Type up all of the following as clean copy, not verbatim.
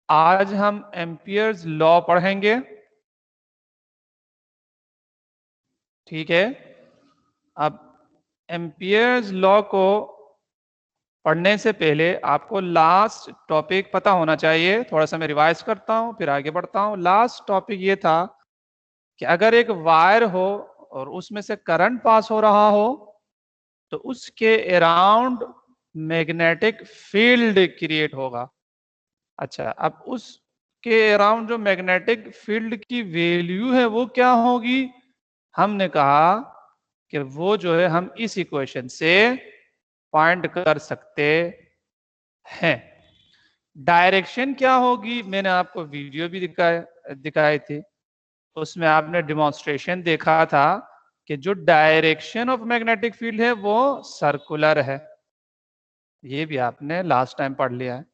आज हम Ampere's law पढ़ेंगे। ठीक है, अब एम्पियर्स लॉ को पढ़ने से पहले आपको लास्ट टॉपिक पता होना चाहिए। थोड़ा सा मैं रिवाइज करता हूं फिर आगे बढ़ता हूं। लास्ट टॉपिक ये था कि अगर एक वायर हो और उसमें से करंट पास हो रहा हो तो उसके अराउंड मैग्नेटिक फील्ड क्रिएट होगा। अच्छा, अब उसके अराउंड जो मैग्नेटिक फील्ड की वैल्यू है वो क्या होगी? हमने कहा कि वो जो है हम इस इक्वेशन से फाइंड कर सकते हैं। डायरेक्शन क्या होगी? मैंने आपको वीडियो भी दिखाए थे, उसमें आपने डेमोन्स्ट्रेशन देखा था कि जो डायरेक्शन ऑफ मैग्नेटिक फील्ड है वो सर्कुलर है। ये भी आपने लास्ट टाइम पढ़ लिया है।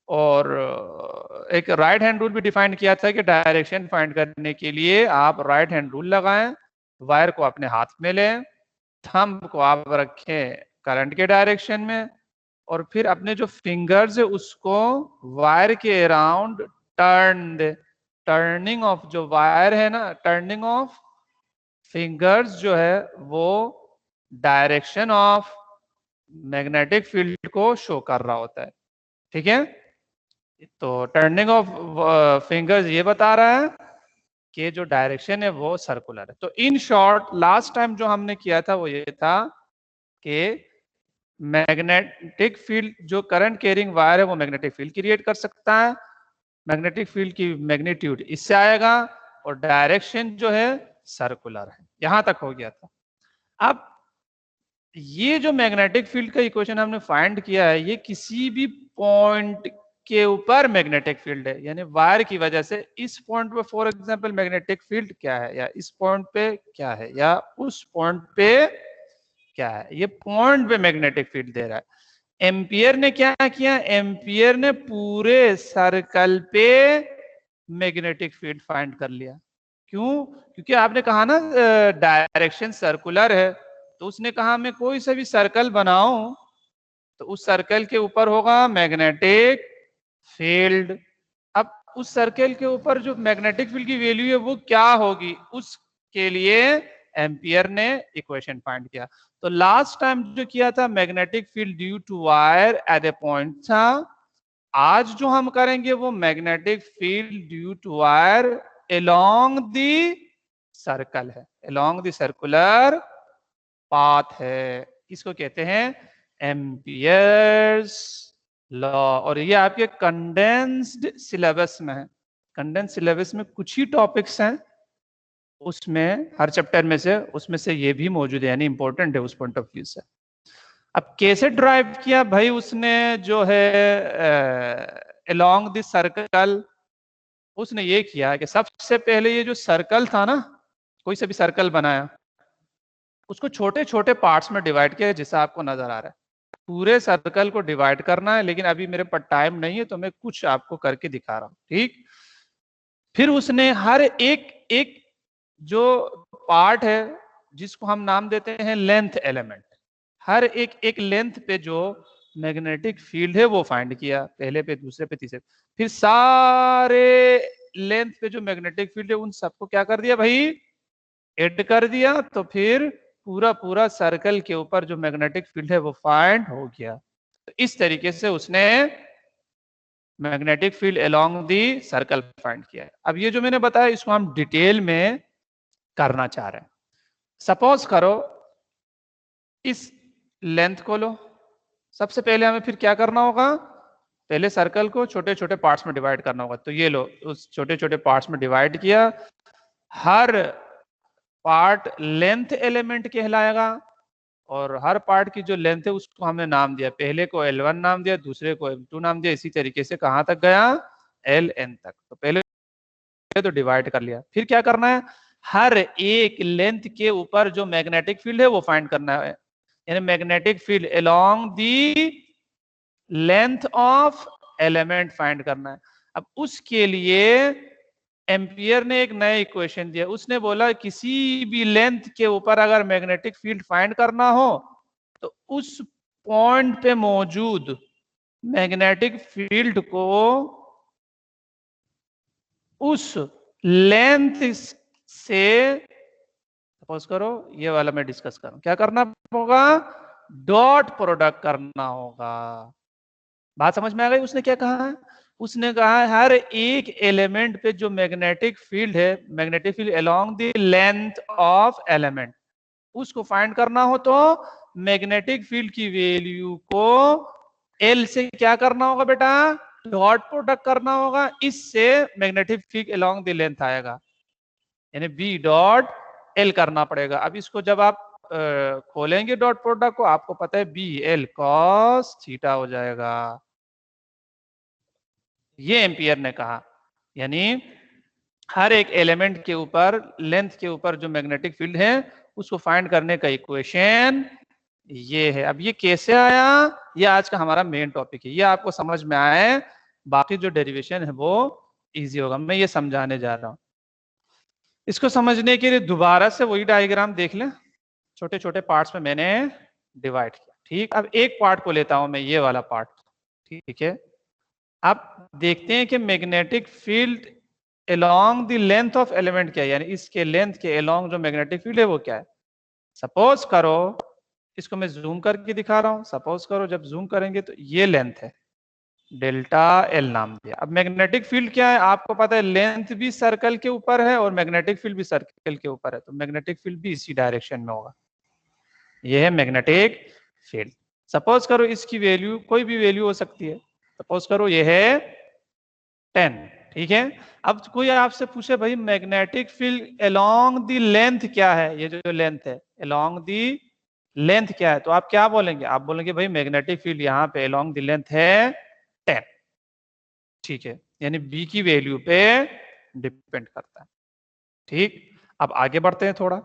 और एक राइट हैंड रूल भी डिफाइन किया था कि डायरेक्शन फाइंड करने के लिए आप राइट हैंड रूल लगाएं, वायर को अपने हाथ में लें, थंब को आप रखें करंट के डायरेक्शन में, और फिर अपने जो फिंगर्स है उसको वायर के around turn they. Turning of जो वायर है ना, टर्निंग ऑफ फिंगर्स जो है वो डायरेक्शन ऑफ मैग्नेटिक फील्ड को शो कर रहा होता है। ठीक है, तो टर्निंग ऑफ फिंगर्स ये बता रहा है कि जो डायरेक्शन है वो सर्कुलर है। तो इन शॉर्ट लास्ट टाइम जो हमने किया था वो ये था कि मैग्नेटिक फील्ड, जो करंट कैरिंग वायर है वो मैग्नेटिक फील्ड क्रिएट कर सकता है। मैग्नेटिक फील्ड की मैग्नीट्यूड इससे आएगा और डायरेक्शन जो है सर्कुलर है। यहां तक हो गया था। अब ये जो मैग्नेटिक फील्ड का इक्वेशन हमने फाइंड किया है ये किसी भी पॉइंट के ऊपर मैग्नेटिक फील्ड है, यानी वायर की वजह से इस पॉइंट पे फॉर एग्जांपल मैग्नेटिक फील्ड क्या है, या इस पॉइंट पे क्या है, या उस पॉइंट पे क्या है, ये पॉइंट पे मैग्नेटिक फील्ड दे रहा है। एम्पियर ने क्या किया? एम्पियर ने पूरे सर्कल पे मैग्नेटिक फील्ड फाइंड कर लिया। क्यों? क्योंकि आपने कहा ना डायरेक्शन सर्कुलर है, तो उसने कहा मैं कोई सा भी सर्कल बनाऊं तो उस सर्कल के ऊपर होगा मैग्नेटिक फील्ड। अब उस सर्कल के ऊपर जो मैग्नेटिक फील्ड की वैल्यू है वो क्या होगी, उसके लिए एम्पियर ने इक्वेशन फाइंड किया। तो लास्ट टाइम जो किया था magnetic field due to wire at a point था। आज जो हम करेंगे वो magnetic field due to wire along the circle है, अलोंग दी सर्कुलर पाथ है। इसको कहते हैं एम्पियर्स लॉ। और ये आपके कंडेंस्ड सिलेबस में है। कंडेंस्ड सिलेबस में कुछ ही टॉपिक्स हैं, उसमें हर चैप्टर में से उसमें से ये भी मौजूद है, यानी इंपॉर्टेंट है उस पॉइंट ऑफ व्यू से। अब कैसे ड्राइव किया भाई उसने, जो है अलोंग दिस सर्कल, उसने ये किया कि सबसे पहले ये जो सर्कल था ना, कोई सा भी सर्कल बनाया उसको छोटे छोटे पार्ट्स में डिवाइड किया जैसा आपको नजर आ रहा है। पूरे सर्कल को डिवाइड करना है, लेकिन अभी मेरे पास टाइम नहीं है तो मैं कुछ आपको करके दिखा रहा हूं। ठीक, फिर उसने हर एक एक जो पार्ट है जिसको हम नाम देते हैं लेंथ एलिमेंट, हर एक एक लेंथ पे जो मैग्नेटिक फील्ड है वो फाइंड किया, पहले पे, दूसरे पे, तीसरे पे। फिर सारे लेंथ पे जो मैग्नेटिक फील्ड है उन सबको क्या कर दिया भाई, ऐड कर दिया। तो फिर पूरा पूरा सर्कल के ऊपर जो मैग्नेटिक फील्ड है वो फाइंड हो गया। तो इस तरीके से उसने magnetic field along the circle find किया है। अब ये जो मैंने बताया इसको हम डिटेल में करना चाह रहे हैं। सपोज करो इस लेंथ को लो। सबसे पहले हमें फिर क्या करना होगा, पहले सर्कल को छोटे छोटे पार्ट्स में डिवाइड करना होगा। तो ये लो, उस छोटे छोटे पार्ट्स में डिवाइड किया। हर पार्ट लेंथ एलिमेंट कहलाएगा, और हर पार्ट की जो लेंथ है उसको हमने नाम दिया, पहले को L1 नाम दिया, दूसरे को M2 नाम दिया, इसी तरीके से कहां तक गया, LN तक। तो पहले तो डिवाइड कर लिया। फिर क्या करना है, हर एक लेंथ के ऊपर जो मैग्नेटिक फील्ड है वो फाइंड करना है, यानी magnetic field along the length of element find करना है। अब उसके लिए एम्पियर ने एक नया इक्वेशन दिया। उसने बोला किसी भी लेंथ के ऊपर अगर मैग्नेटिक फील्ड फाइंड करना हो तो उस पॉइंट पे मौजूद मैग्नेटिक फील्ड को उस लेंथ से, सपोज करो ये वाला मैं डिस्कस करूं, क्या करना होगा, डॉट प्रोडक्ट करना होगा। बात समझ में आ गई? उसने क्या कहा है, उसने कहा है हर एक एलिमेंट पे जो मैग्नेटिक फील्ड है, magnetic field along the length of element, उसको फाइंड करना हो तो मैग्नेटिक फील्ड की वैल्यू को एल से क्या करना होगा बेटा, डॉट प्रोडक्ट करना होगा। इससे magnetic field along the length आएगा, यानी बी डॉट एल करना पड़ेगा। अब इसको जब आप खोलेंगे डॉट प्रोडक्ट को, आपको पता है बी एल कॉस थीटा हो जाएगा। ये एम्पियर ने कहा, यानी हर एक एलिमेंट के ऊपर, लेंथ के ऊपर जो मैग्नेटिक फील्ड है उसको फाइंड करने का इक्वेशन ये है। अब ये कैसे आया, ये आज का हमारा मेन टॉपिक है, ये आपको समझ में आए, बाकी जो डेरिवेशन है वो इजी होगा। मैं ये समझाने जा रहा हूं। इसको समझने के लिए दोबारा से वही डायग्राम देख लें, छोटे छोटे पार्ट्स में मैंने डिवाइड किया। ठीक, अब एक पार्ट को लेता हूं मैं, ये वाला पार्ट। ठीक है, आप देखते हैं कि magnetic field along the length of element क्या है, यानी इसके लेंथ के अलोंग जो मैग्नेटिक फील्ड है वो क्या है। सपोज करो, इसको मैं जूम करके दिखा रहा हूं, सपोज करो जब जूम करेंगे तो ये लेंथ है, डेल्टा एल नाम दिया। अब मैग्नेटिक फील्ड क्या है, आपको पता है लेंथ भी सर्कल के ऊपर है और मैग्नेटिक फील्ड भी सर्कल के ऊपर है, तो मैग्नेटिक फील्ड भी इसी डायरेक्शन में होगा। ये है मैग्नेटिक फील्ड। सपोज करो इसकी वैल्यू कोई भी वैल्यू हो सकती है, सपोज करो ये है 10। ठीक है, अब कोई आपसे पूछे भाई magnetic field along the length क्या है, ये जो लेंथ है अलोंग द लेंथ क्या है, तो आप क्या बोलेंगे, आप बोलेंगे भाई मैग्नेटिक फील्ड यहाँ पे अलोंग द लेंथ है 10। ठीक है, यानी बी की वैल्यू पे डिपेंड करता है। ठीक, अब आगे बढ़ते हैं थोड़ा।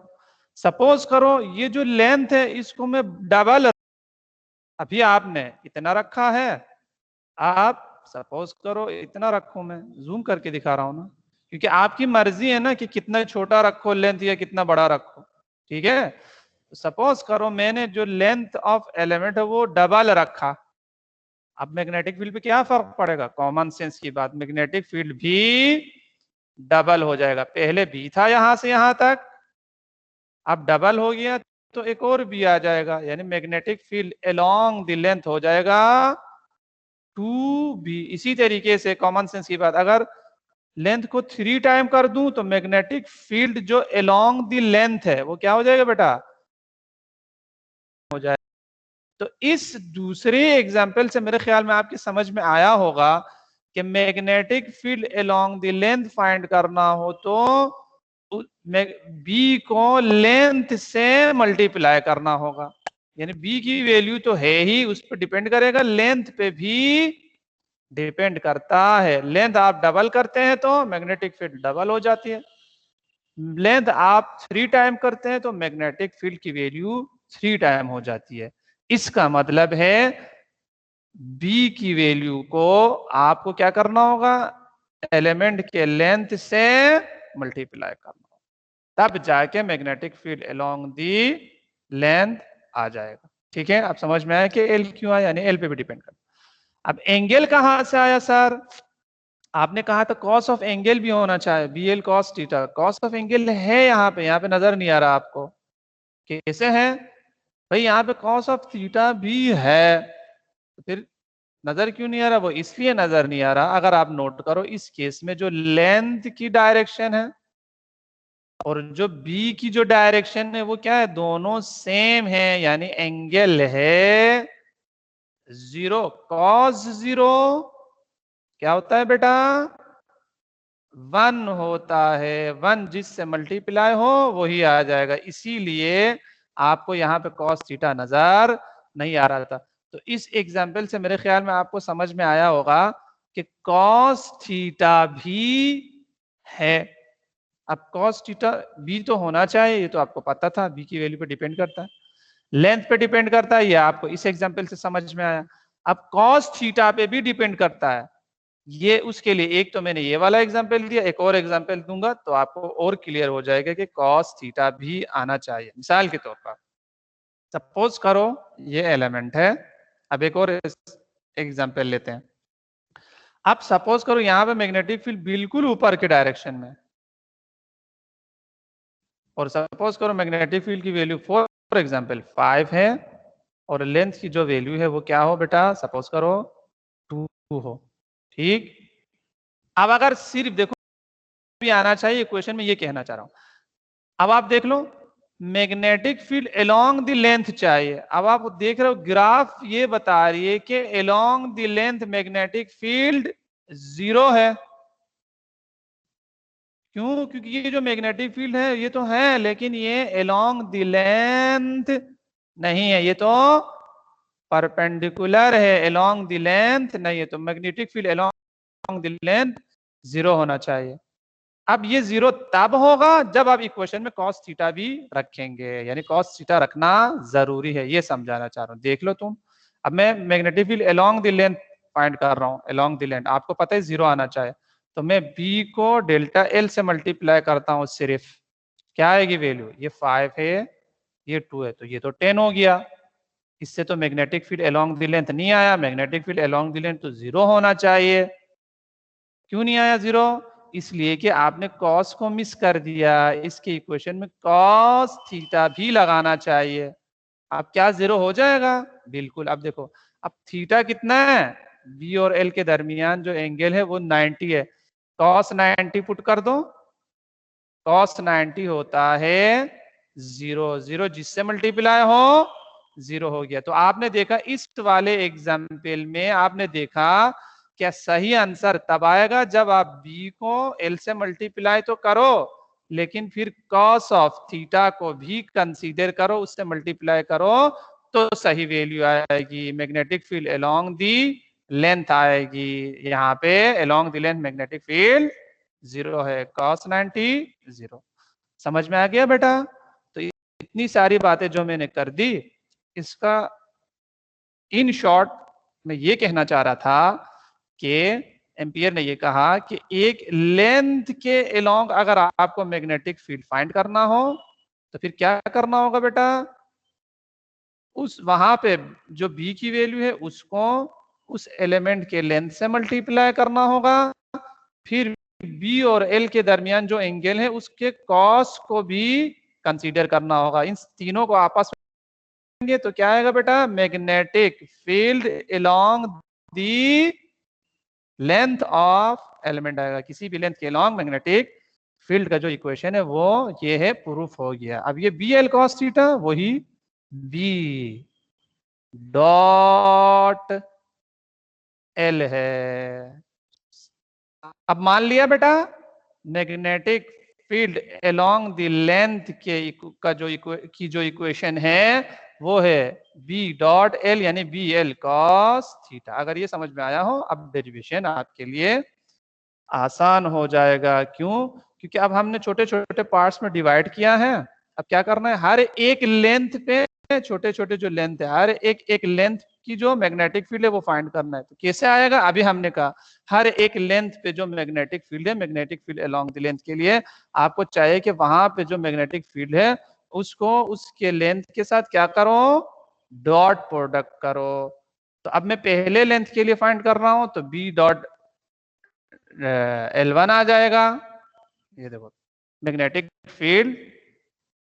सपोज करो ये जो लेंथ है इसको मैं डबल, अभी आपने इतना रखा है, आप सपोज करो इतना रखो, मैं जूम करके दिखा रहा हूं ना, क्योंकि आपकी मर्जी है ना कि कितना छोटा रखो लेंथ या कितना बड़ा रखो। ठीक है, सपोज करो मैंने जो लेंथ ऑफ एलिमेंट है वो डबल रखा, अब मैग्नेटिक फील्ड पे क्या फर्क पड़ेगा, कॉमन सेंस की बात, मैग्नेटिक फील्ड भी डबल हो जाएगा। पहले बी था यहां से यहां तक, अब डबल हो गया तो एक और बी आ जाएगा, यानी magnetic field along the length हो जाएगा 2b। इसी तरीके से कॉमन सेंस की बात, अगर लेंथ को 3 टाइम कर दूं तो मैग्नेटिक फील्ड जो अलोंग द लेंथ है वो क्या हो जाएगा बेटा, हो जाएगा। तो इस दूसरे एग्जाम्पल से मेरे ख्याल में आपकी समझ में आया होगा कि magnetic field along the length find करना हो तो बी को लेंथ से मल्टीप्लाई करना होगा, यानी बी की वैल्यू तो है ही, उस पर डिपेंड करेगा, लेंथ पे भी डिपेंड करता है। लेंथ आप डबल करते हैं तो मैग्नेटिक फील्ड डबल हो जाती है, लेंथ आप 3 टाइम करते हैं तो मैग्नेटिक फील्ड की वैल्यू 3 टाइम हो जाती है। इसका मतलब है बी की वैल्यू को आपको क्या करना होगा, एलिमेंट के लेंथ से मल्टीप्लाई करना होगा, तब जाके magnetic field along the length आ जाएगा। ठीक है, आप समझ में आया कि एल क्यों आया, यानी एल पे भी डिपेंड करता। अब एंगल कहां से आया सर, आपने कहा था कॉस ऑफ एंगल भी होना चाहिए, B L cos theta, cos of angle है यहाँ पे नजर नहीं आ रहा आपको, कैसे है भाई, यहाँ पे कॉस ऑफ थीटा भी है, तो फिर नजर क्यों नहीं आ रहा, वो इसलिए नजर नहीं आ रहा, अगर आप नोट करो इस केस में जो लेंथ की डायरेक्शन है और जो बी की जो डायरेक्शन है वो क्या है, दोनों सेम है, यानी एंगल है 0। कॉस 0 क्या होता है बेटा, 1 होता है, 1 जिससे मल्टीप्लाई हो वही आ जाएगा, इसीलिए आपको यहाँ पे कॉस थीटा नजर नहीं आ रहा था। तो इस एग्जाम्पल से मेरे ख्याल में आपको समझ में आया होगा कि कॉस थीटा भी है। अब कॉस थीटा भी तो होना चाहिए, ये तो आपको पता था, बी की वैल्यू पे डिपेंड करता है, लेंथ पे डिपेंड करता है, ये आपको इस एग्जाम्पल से समझ में आया। अब कॉस थीटा पे भी डिपेंड करता है, ये उसके लिए एक तो मैंने ये वाला एग्जांपल दिया, एक और एग्जांपल दूंगा तो आपको और क्लियर हो जाएगा कि कॉस थीटा भी आना चाहिए। मिसाल के तौर पर सपोज करो ये एलिमेंट है, अब एक और एग्जाम्पल लेते हैं। आप सपोज करो यहां पे मैग्नेटिक फील्ड बिल्कुल ऊपर के डायरेक्शन में, और सपोज करो मैग्नेटिक फील्ड की वैल्यू फॉर एग्जाम्पल 5 है, और लेंथ की जो वैल्यू है वो क्या हो बेटा, सपोज करो 2 हो। ठीक, अब अगर सिर्फ देखो भी आना चाहिए इक्वेशन में, ये कहना चाह रहा हूं। अब आप देख लो, magnetic field along the length चाहिए। अब आप देख रहे हो ग्राफ ये बता रही है कि along the length magnetic field 0 है। क्यों? क्योंकि ये जो मैग्नेटिक फील्ड है ये तो है, लेकिन ये अलोंग द लेंथ नहीं है, ये तो परपेंडिकुलर है, अलोंग द लेंथ नहीं है। तो magnetic field along the length 0 होना चाहिए। अब ये 0 तब होगा जब आप इक्वेशन में cos थीटा भी रखेंगे, यानी cos थीटा रखना जरूरी है, ये समझाना चाह रहा हूं। देख लो तुम, अब मैं magnetic field along the length find कर रहा हूं, अलोंग द लेंथ आपको पता है 0 आना चाहिए, तो मैं b को डेल्टा एल से मल्टीप्लाई करता हूं सिर्फ। क्या आएगी वैल्यू, ये 5 है, ये 2 है, तो ये तो 10 हो गया। इससे तो magnetic field along the length नहीं आया, magnetic field along the length तो 0 होना चाहिए। क्यों नहीं आया 0? इसलिए कि आपने cos को मिस कर दिया, इसके इक्वेशन में cos थीटा भी लगाना चाहिए। अब क्या 0 हो जाएगा? बिल्कुल। अब देखो, अब थीटा कितना है, बी और एल के दरमियान जो एंगल है वो 90 है, cos 90 पुट कर दो, cos 90 होता है 0, 0 जिससे मल्टीप्लाई हो 0 हो गया। तो आपने देखा इस वाले एग्जाम्पल में, आपने देखा क्या सही आंसर तब आएगा जब आप b को l से मल्टीप्लाई तो करो, लेकिन फिर cos ऑफ थीटा को भी कंसीडर करो, उससे मल्टीप्लाई करो, तो सही वैल्यू आएगी। Magnetic field along the length आएगी, यहाँ पे along the length magnetic field 0 है, cos 90 0। समझ में आ गया बेटा? तो इतनी सारी बातें जो मैंने कर दी, इसका इन शॉर्ट मैं ये कहना चाह रहा था कि एम्पियर ने ये कहा कि एक लेंथ के अलोंग अगर आपको मैग्नेटिक फील्ड फाइंड करना हो तो फिर क्या करना होगा बेटा, उस वहां पे जो बी की वैल्यू है उसको उस एलिमेंट के लेंथ से मल्टीप्लाई करना होगा, फिर बी और एल के दरमियान जो एंगल है उसके कॉस को भी कंसीडर करना होगा। इन तीनों को आपस में तो क्या आएगा बेटा, magnetic field along the length of element आएगा। किसी भी लेंथ के अलोंग मैग्नेटिक फील्ड का जो इक्वेशन है वो ये है, प्रूफ हो गया। अब ये बी एल कॉस थीटा वही बी डॉट एल है। अब मान लिया बेटा magnetic field along the length के का जो इक्वेशन है वो है बी डॉट एल, यानी बी एल कॉस थीटा। अगर ये समझ में आया हो, अब डेरिवेशन आपके लिए आसान हो जाएगा। क्यों? क्योंकि अब हमने छोटे छोटे पार्ट्स में डिवाइड किया है। अब क्या करना है, हर एक लेंथ पे छोटे छोटे जो लेंथ है, हर एक एक लेंथ की जो मैग्नेटिक फील्ड है वो फाइंड करना है। तो कैसे आएगा, अभी हमने कहा हर एक लेंथ पे जो मैग्नेटिक फील्ड है, magnetic field along the length के लिए आपको चाहिए कि वहां पे जो मैग्नेटिक फील्ड है उसको उसके लेंथ के साथ क्या करो, डॉट प्रोडक्ट करो। तो अब मैं पहले लेंथ के लिए फाइंड कर रहा हूं, तो बी डॉट L1 आ जाएगा। ये देखो magnetic field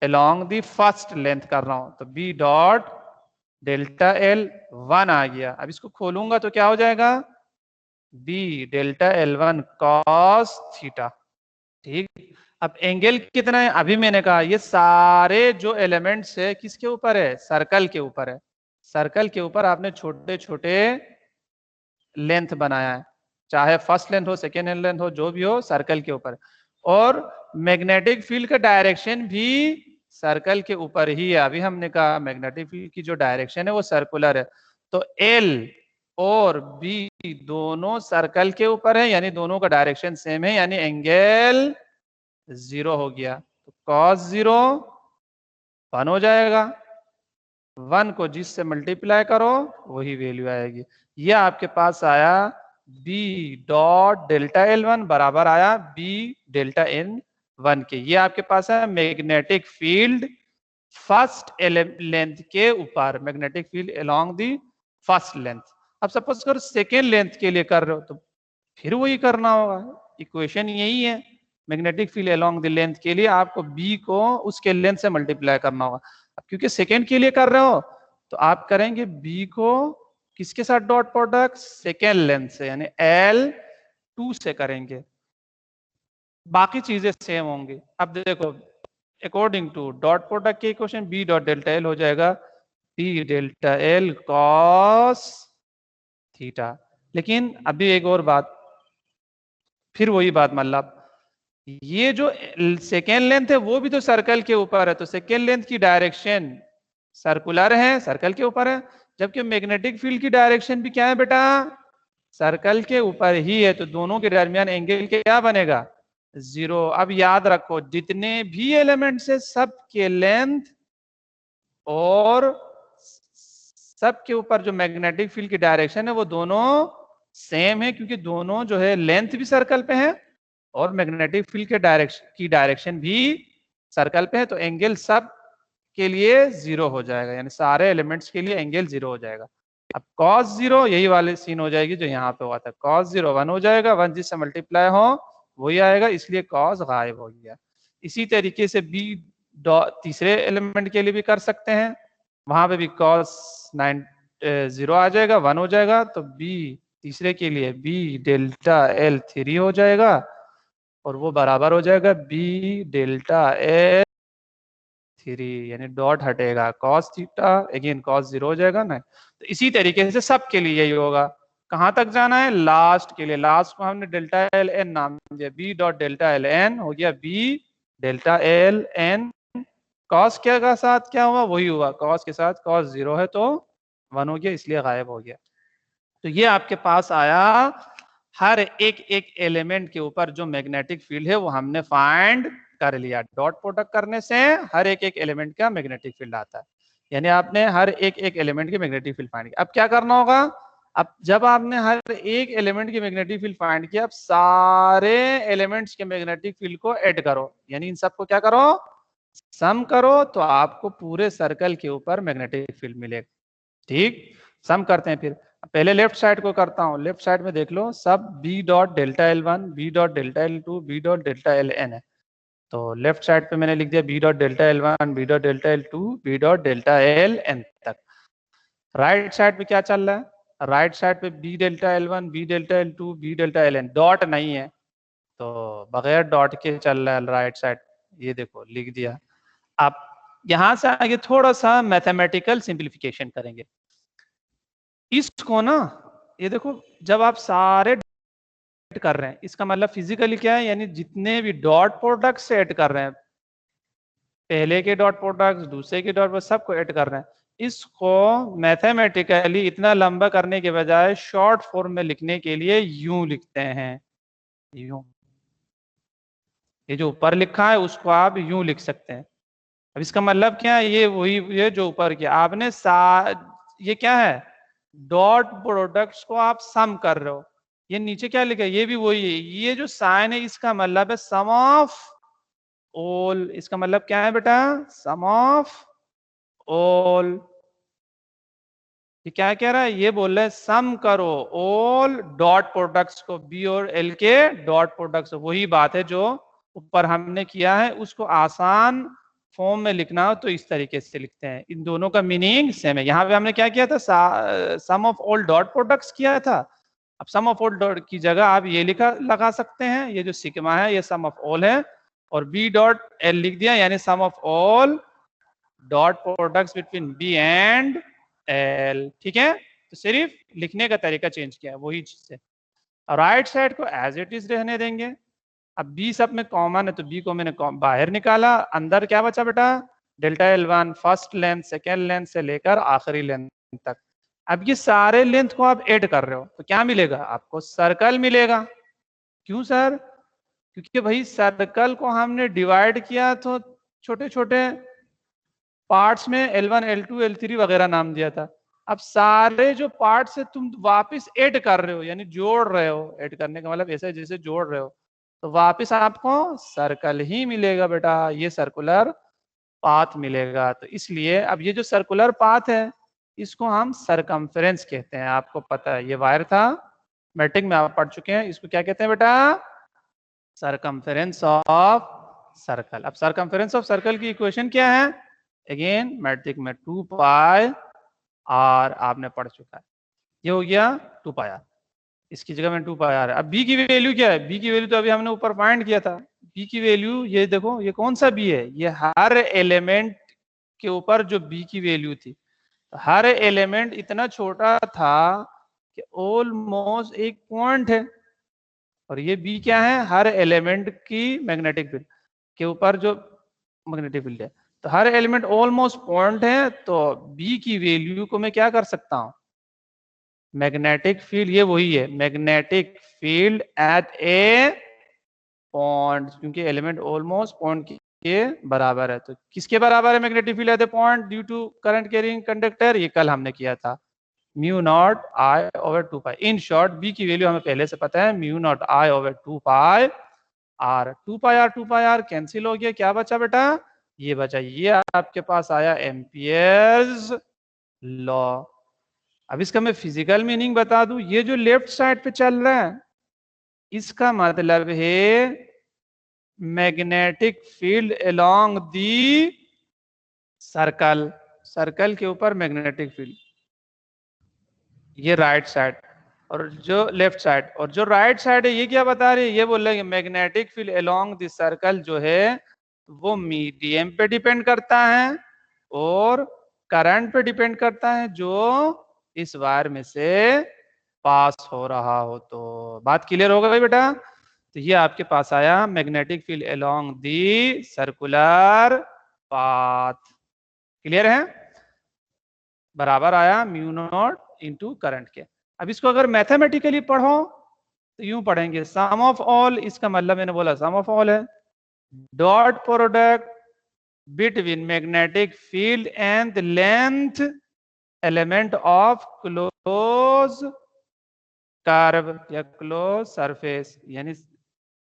along the first length कर रहा हूं, तो बी डॉट डेल्टा L1 आ गया। अब इसको खोलूंगा तो क्या हो जाएगा, B delta L1 cos theta. ठीक, अब एंगल कितना है, अभी मैंने कहा ये सारे जो एलिमेंट्स है किसके ऊपर है, सर्कल के ऊपर है। सर्कल के ऊपर आपने छोटे छोटे लेंथ बनाया है, चाहे फर्स्ट लेंथ हो सेकेंड लेंथ हो जो भी हो, सर्कल के ऊपर। और मैग्नेटिक फील्ड का डायरेक्शन भी सर्कल के ऊपर ही है। अभी हमने कहा मैग्नेटिक फील्ड की जो डायरेक्शन है वो सर्कुलर है, तो एल और बी दोनों सर्कल के ऊपर है, यानी दोनों का डायरेक्शन सेम है, यानी एंगल 0 हो गया। तो cos 0 1 हो जाएगा, 1 को जिससे मल्टीप्लाई करो वही वैल्यू आएगी। ये आपके पास आया b डॉट डेल्टा L1 बराबर आया b डेल्टा N1 के। ये आपके पास है मैग्नेटिक फील्ड फर्स्ट लेंथ के ऊपर, magnetic field along the first length. अब सपोज करो सेकेंड लेंथ के लिए कर रहे हो तो फिर वही करना होगा, इक्वेशन यही है। Magnetic field along the length के लिए आपको बी को उसके लेंथ से मल्टीप्लाई करना होगा। अब क्योंकि सेकेंड के लिए कर रहे हो तो आप करेंगे बी को किसके साथ डॉट प्रोडक्ट, सेकेंड लेंथ से, यानी L2 से करेंगे, बाकी चीजें सेम होंगी। अब देखो अकॉर्डिंग टू डॉट प्रोडक्ट के equation B dot delta L हो जाएगा B delta L cos theta. लेकिन अभी एक और बात, फिर वही बात, मतलब ये जो सेकेंड लेंथ है वो भी तो सर्कल के ऊपर है, तो सेकेंड लेंथ की डायरेक्शन सर्कुलर है, सर्कल के ऊपर है, जबकि मैग्नेटिक फील्ड की डायरेक्शन भी क्या है बेटा, सर्कल के ऊपर ही है, तो दोनों के दरमियान एंगल क्या बनेगा, 0। अब याद रखो जितने भी एलिमेंट्स है सबके लेंथ और सबके ऊपर जो मैग्नेटिक फील्ड की डायरेक्शन है वो दोनों सेम है, क्योंकि दोनों जो है लेंथ भी सर्कल पे है और मैग्नेटिक फील्ड के डायरेक्शन भी सर्कल पे है, तो एंगल सब के लिए 0 हो जाएगा, यानी सारे एलिमेंट्स के लिए एंगल 0 हो जाएगा। अब cos 0 यही वाली सीन हो जाएगी जो यहाँ पे हुआ था, cos 0 1 हो जाएगा, 1 जिससे मल्टीप्लाई हो वही आएगा, इसलिए cos गायब हो गया। इसी तरीके से b तीसरे एलिमेंट के लिए भी कर सकते हैं, वहां पे भी cos 0 आ जाएगा, 1 हो जाएगा, तो b तीसरे के लिए b डेल्टा एल 3 हो जाएगा और वो बराबर हो जाएगा b डेल्टा एल 3, यानी डॉट हटेगा cos थीटा, अगेन cos 0 हो जाएगा ना। तो इसी तरीके से सबके लिए यही होगा। कहां तक जाना है, लास्ट के लिए, लास्ट को हमने डेल्टा एल एन नाम दिया, b dot delta L N हो गया b delta L N, cos क्या का साथ क्या हुआ, वही हुआ, cos के साथ cos 0 है तो 1 हो गया, इसलिए गायब हो गया। तो ये आपके पास आया, हर एक एक एलिमेंट के ऊपर जो मैग्नेटिक फील्ड है वो हमने फाइंड कर लिया। डॉट प्रोडक्ट करने से हर एक एक एलिमेंट का मैग्नेटिक फील्ड आता है, यानी आपने हर एक एक एलिमेंट की मैग्नेटिक फील्ड फाइंड किया। अब क्या करना होगा, अब जब आपने हर एक एलिमेंट की मैग्नेटिक फील्ड फाइंड किया, अब सारे एलिमेंट्स के मैग्नेटिक फील्ड को ऐड करो, यानी इन सबको क्या करो, सम करो, तो आपको पूरे सर्कल के ऊपर मैग्नेटिक फील्ड मिलेगा। ठीक, सम करते हैं, फिर पहले लेफ्ट साइड को करता हूं, लेफ्ट साइड में देख लो सब b dot delta L 1 b dot delta L 2 b dot delta L N है, तो लेफ्ट साइड पे मैंने लिख दिया b dot delta L 1 b dot delta L 2 b dot delta L N तक। राइट साइड पे क्या चल रहा है, राइट साइड पे b delta L 1 b delta L 2 b delta L N, dot नहीं है तो बगैर डॉट के चल रहा है राइट साइड, ये देखो लिख दिया। आप यहां से आगे थोड़ा सा मैथमेटिकल सिंप्लीफिकेशन करेंगे इसको ना, ये देखो जब आप सारे कर रहे हैं इसका मतलब फिजिकली क्या है, यानी जितने भी डॉट प्रोडक्ट से ऐड कर रहे हैं, पहले के डॉट प्रोडक्ट दूसरे के डॉट प्रोडक्ट सबको ऐड कर रहे हैं, इसको मैथमेटिकली इतना लंबा करने के बजाय शॉर्ट फॉर्म में लिखने के लिए यूं लिखते हैं, यूं, ये जो ऊपर लिखा है उसको आप यूं लिख सकते हैं। अब इसका मतलब क्या है, ये वही, ये जो ऊपर किया आपने ये क्या है, डॉट प्रोडक्ट्स को आप सम कर रहे हो, ये नीचे क्या लिखा है, ये भी वही है, ये जो साइन है इसका मतलब है सम ऑफ ऑल, इसका मतलब क्या है बेटा, सम ऑफ ऑल। ये क्या कह रहा है, ये बोल रहा है सम करो ऑल डॉट प्रोडक्ट्स को, बी और एल के डॉट प्रोडक्ट्स, वही बात है जो ऊपर हमने किया है, उसको आसान फॉर्म में लिखना हो तो इस तरीके से लिखते हैं, इन दोनों का मीनिंग सेम है। यहाँ पे हमने क्या किया था, सम ऑफ ऑल डॉट प्रोडक्ट्स किया था, अब सम ऑफ ऑल डॉट की जगह आप ये लिखा लगा सकते हैं, ये जो सिग्मा है ये सम ऑफ ऑल है, और बी डॉट एल लिख दिया, यानी sum of all dot products between B and L. ठीक है, तो सिर्फ लिखने का तरीका चेंज किया है, वही चीज है। राइट साइड को एज इट इज रहने देंगे। अब बी सब में कॉमन है तो बी को मैंने बाहर निकाला, अंदर क्या बचा बेटा, delta L 1 first length second length से लेकर आखिरी लेंथ तक। अब ये सारे लेंथ को आप ऐड कर रहे हो तो क्या मिलेगा आपको, सर्कल मिलेगा। क्यों सर, क्योंकि भाई सर्कल को हमने डिवाइड किया तो छोटे छोटे पार्ट्स में L1 L2 L3 वगैरह नाम दिया था, अब सारे जो पार्ट्स है तुम वापस ऐड कर रहे हो, यानी जोड़ रहे हो, ऐड करने का मतलब ऐसा जैसे जोड़ रहे हो, तो वापस आपको सर्कल ही मिलेगा बेटा, ये सर्कुलर पाथ मिलेगा। तो इसलिए अब ये जो सर्कुलर पाथ है इसको हम सरकमफेरेंस कहते हैं। आपको पता है ये वायर था, मैट्रिक में आप पढ़ चुके हैं। इसको क्या कहते हैं बेटा? Circumference of circle. अब सरकमफेरेंस ऑफ सर्कल की इक्वेशन क्या है? अगेन मैट्रिक में 2 पाई आर आपने पढ़ चुका है। ये हो गया 2 पाई आर, इसकी जगह में 2 पाई आर है। अब बी की वैल्यू क्या है? बी की वैल्यू तो अभी हमने ऊपर फाइंड किया था। बी की वैल्यू ये देखो, ये कौन सा बी है? ये हर एलिमेंट के ऊपर जो बी की वैल्यू थी, हर एलिमेंट इतना छोटा था कि ऑलमोस्ट एक पॉइंट है। और ये बी क्या है? हर एलिमेंट की मैग्नेटिक फील्ड के ऊपर जो मैग्नेटिक फील्ड है। तो हर एलिमेंट ऑलमोस्ट पॉइंट है, तो बी की वैल्यू को मैं क्या कर सकता हूं? मैग्नेटिक फील्ड, ये वही है magnetic field at a point, क्योंकि एलिमेंट ऑलमोस्ट पॉइंट के बराबर है। तो किसके बराबर है magnetic field at a point due to current carrying conductor? ये कल हमने किया था, mu naught I over 2 pi. In short B की वैल्यू हमें पहले से पता है, mu naught I over 2 pi R. 2 pi R cancel हो गया, क्या बचा बेटा? ये बचा, ये आपके पास आया एम्पियर्स लॉ। अब इसका मैं फिजिकल मीनिंग बता दूं। ये जो लेफ्ट साइड पे चल रहा है, इसका मतलब है magnetic field along the circle, circle के ऊपर मैग्नेटिक फील्ड, ये राइट साइड। और जो लेफ्ट साइड, और जो राइट साइड है ये क्या बता रही है? ये बोल रहे हैं magnetic field along this circle जो है वो मीडियम पे डिपेंड करता है और करंट पे डिपेंड करता है जो इस वायर में से पास हो रहा हो। तो बात क्लियर हो गई बेटा? तो ये आपके पास आया magnetic field along the circular path. Clear है? बराबर आया म्यू नॉट इनटू करंट के। अब इसको अगर मैथमेटिकली पढ़ो तो यूं पढ़ेंगे, सम ऑफ ऑल, इसका मतलब मैंने बोला सम ऑफ ऑल है, dot product between magnetic field and the length element of close curve या क्लोज सरफेस, यानी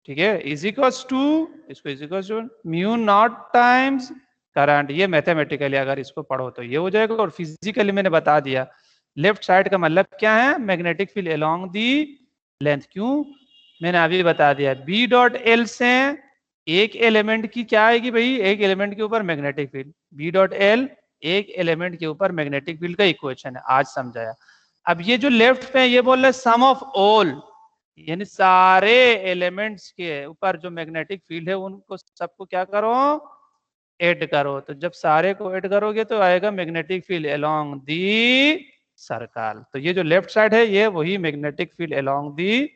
ठीक है, इज इक्वल्स टू, इसको is equals to mu naught times current. ये मैथमेटिकली अगर इसको पढ़ो तो ये हो जाएगा। और फिजिकली मैंने बता दिया, लेफ्ट साइड का मतलब क्या है? Magnetic field along the length. क्यों? मैंने अभी बता दिया, बी डॉट एल से एक एलिमेंट की क्या आएगी भाई? एक एलिमेंट के ऊपर magnetic field, B dot L एक एलिमेंट के ऊपर मैग्नेटिक फील्ड का इक्वेशन है। आज समझाया। अब ये जो लेफ्ट पे ये बोल रहे सम ऑफ ऑल, यानी सारे एलिमेंट्स के ऊपर जो मैग्नेटिक फील्ड है उनको सबको क्या करो? ऐड करो। तो जब सारे को ऐड करोगे तो आएगा magnetic field along the circle. तो ये जो लेफ्ट साइड है ये वही magnetic field along the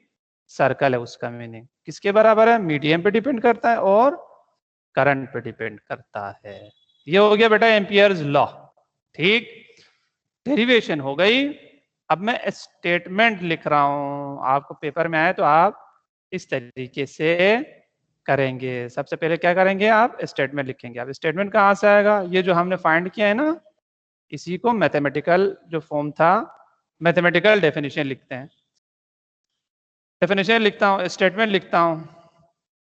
circle है। उसका मीनिंग किसके बराबर है? मीडियम पे डिपेंड करता है और करंट पे डिपेंड करता है। ये हो गया बेटा एम्पियर्स लॉ। ठीक, डेरिवेशन हो गई। अब मैं स्टेटमेंट लिख रहा हूं, आपको पेपर में आए तो आप इस तरीके से करेंगे। सबसे पहले क्या करेंगे? आप स्टेटमेंट लिखेंगे। अब स्टेटमेंट कहाँ से आएगा? ये जो हमने फाइंड किया है ना, इसी को मैथमेटिकल जो फॉर्म था, मैथमेटिकल डेफिनेशन लिखते हैं। डेफिनेशन लिखता हूँ, स्टेटमेंट लिखता हूँ,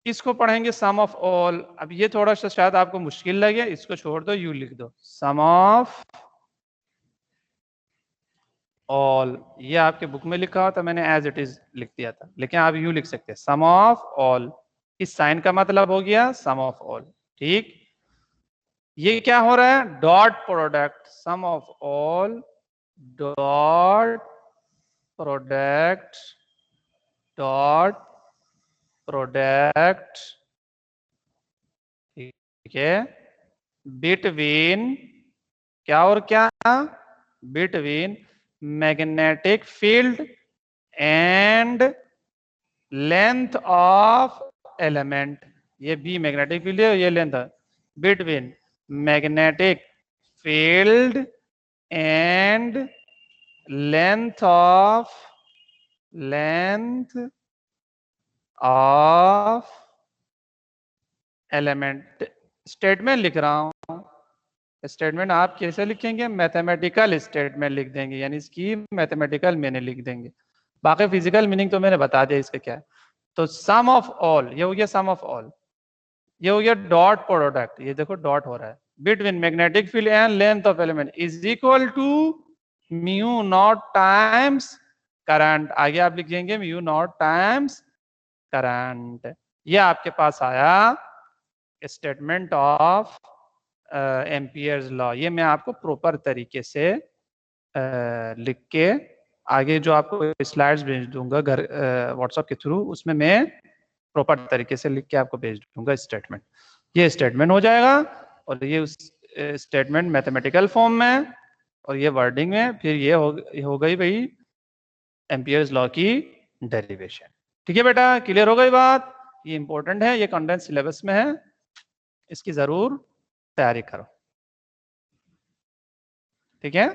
इसको पढ़ेंगे सम ऑफ ऑल। अब ये थोड़ा सा शायद आपको मुश्किल लगे, इसको छोड़ दो, यू लिख दो सम ऑफ ऑल। ये आपके बुक में लिखा हुआ था, मैंने एज इट इज लिख दिया था, लेकिन आप यूं लिख सकते हैं सम ऑफ ऑल। इस साइन का मतलब हो गया सम ऑफ ऑल। ठीक, ये क्या हो रहा है? Dot product sum of all dot product dot product, ठीक है, बिटवीन क्या और क्या? Between magnetic field and length of element. ये बी मैग्नेटिक फील्ड है, ये लेंथ है। Between magnetic field and length of element. Statement लिख रहा हूं। स्टेटमेंट आप कैसे लिखेंगे? मैथमेटिकल स्टेटमेंट लिख देंगे, यानी इसकी मैथमेटिकल मीनिंग लिख देंगे। बाकी फिजिकल मीनिंग तो मैंने बता दिया इसका क्या है। तो सम ऑफ ऑल, ये हो गया सम ऑफ ऑल। ये हो गया डॉट प्रोडक्ट, ये देखो डॉट हो रहा है, between magnetic field and length of element is equal to mu naught times current, आगे आप लिख देंगे म्यू नॉट टाइम्स करंट। ये आपके पास आया स्टेटमेंट ऑफ एम्पियर्स लॉ। ये मैं आपको प्रॉपर तरीके से लिख के आगे जो आपको स्लाइड्स भेज दूंगा घर व्हाट्सएप के थ्रू, उसमें मैं प्रॉपर तरीके से लिख के आपको भेज दूंगा स्टेटमेंट। ये स्टेटमेंट हो जाएगा और ये उस स्टेटमेंट मैथमेटिकल फॉर्म में और ये वर्डिंग में, फिर ये हो गई भाई एम्पियर्स लॉ की डेरिवेशन। ठीक है बेटा, क्लियर हो गई बात? ये इंपॉर्टेंट है, ये कंटेंट सिलेबस में है, इसकी जरूर तैयारी करो। ठीक है।